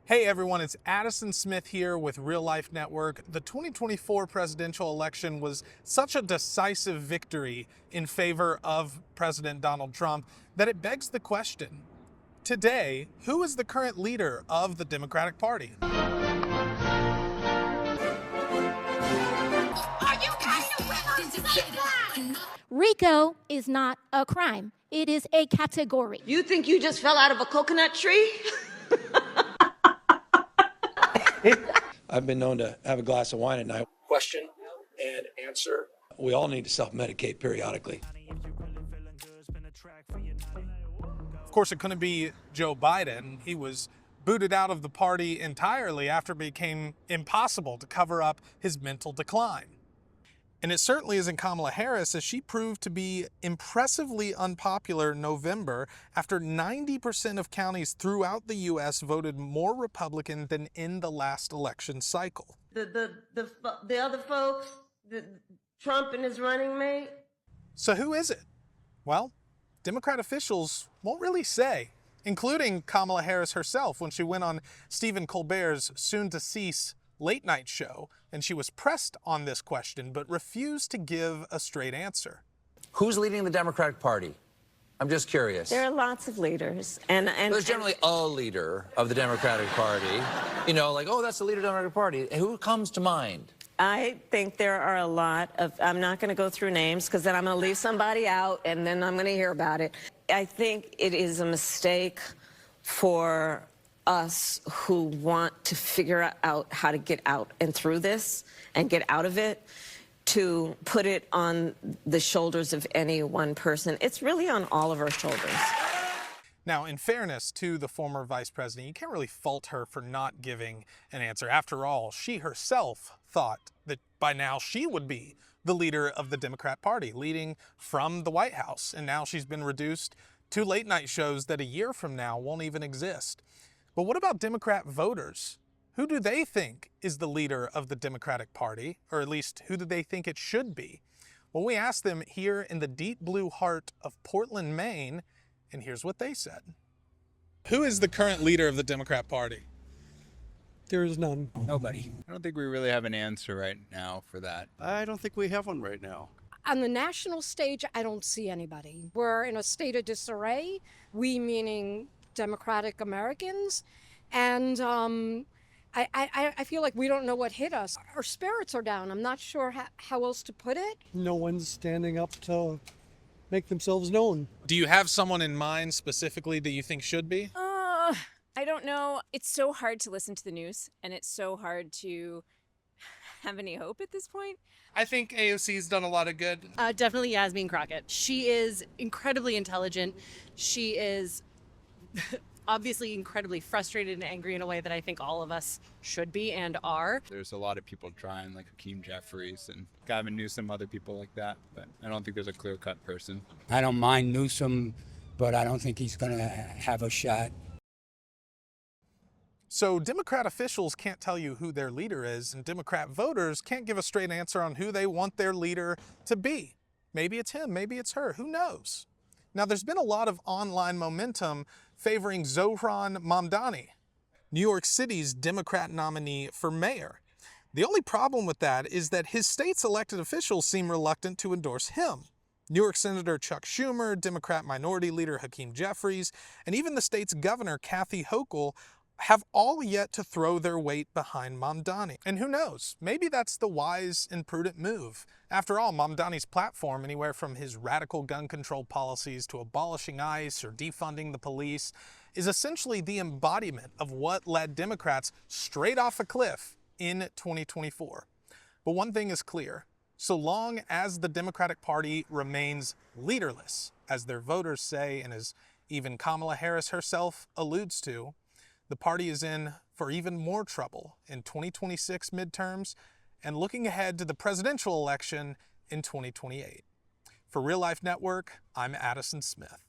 Hey everyone, it's Addison Smith here with Real Life Network. The 2024 presidential election was such a decisive victory in favor of President Donald Trump that it begs the question, today, who is the current leader of the Democratic Party? Are you kind of women? RICO is not a crime. It is a category. You think you just fell out of a coconut tree? I've been known to have a glass of wine at night. Question and answer. We all need to self-medicate periodically. Of course, it couldn't be Joe Biden. He was booted out of the party entirely after it became impossible to cover up his mental decline. And it certainly isn't Kamala Harris, as she proved to be impressively unpopular in November after 90% of counties throughout the U.S. voted more Republican than in the last election cycle. The other folks, Trump and his running mate. So who is it? Well, Democrat officials won't really say, including Kamala Harris herself when she went on Stephen Colbert's soon-to-cease late-night show, and she was pressed on this question but refused to give a straight answer. Who's leading the Democratic Party? I'm just curious. There are lots of leaders, and There's generally a leader of the Democratic Party. You know, like, oh, that's the leader of the Democratic Party. Who comes to mind? I think there are a lot of, I'm not going to go through names because then I'm going to leave somebody out and then I'm going to hear about it. I think it is a mistake for us who want to figure out how to get out and through this and get out of it, to put it on the shoulders of any one person. It's really on all of our shoulders. Now, in fairness to the former vice president, you can't really fault her for not giving an answer. After all, she herself thought that by now she would be the leader of the Democrat Party, leading from the White House. And now she's been reduced to late-night shows that a year from now won't even exist. But what about Democrat voters? Who do they think is the leader of the Democratic Party, or at least who do they think it should be? Well, we asked them here in the deep blue heart of Portland, Maine, and here's what they said. Who is the current leader of the Democrat Party? There is none. Nobody. I don't think we really have an answer right now for that. I don't think we have one right now. On the national stage, I don't see anybody. We're in a state of disarray, we meaning Democratic Americans, and I feel like we don't know what hit us. Our spirits are down. I'm not sure how else to put it. No one's standing up to make themselves known. Do you have someone in mind specifically that you think should be? I don't know. It's so hard to listen to the news, and it's so hard to have any hope at this point. I think AOC's done a lot of good. Definitely Yasmin Crockett. She is incredibly intelligent. She is obviously incredibly frustrated and angry in a way that I think all of us should be and are. There's a lot of people trying, like Hakeem Jeffries and Gavin Newsom, other people like that, but I don't think there's a clear-cut person. I don't mind Newsom, but I don't think he's going to have a shot. So Democrat officials can't tell you who their leader is, and Democrat voters can't give a straight answer on who they want their leader to be. Maybe it's him, maybe it's her, who knows? Now, there's been a lot of online momentum favoring Zohan Mandani, New York City's Democrat nominee for mayor. The only problem with that is that his state's elected officials seem reluctant to endorse him. New York Senator Chuck Schumer, Democrat Minority Leader Hakeem Jeffries, and even the state's governor, Kathy Hochul, have all yet to throw their weight behind Mandani. And who knows, maybe that's the wise and prudent move. After all, Mamdani's platform, anywhere from his radical gun control policies to abolishing ICE or defunding the police, is essentially the embodiment of what led Democrats straight off a cliff in 2024. But one thing is clear, so long as the Democratic Party remains leaderless, as their voters say, and as even Kamala Harris herself alludes to, the party is in for even more trouble in 2026 midterms and looking ahead to the presidential election in 2028. For Real Life Network, I'm Addison Smith.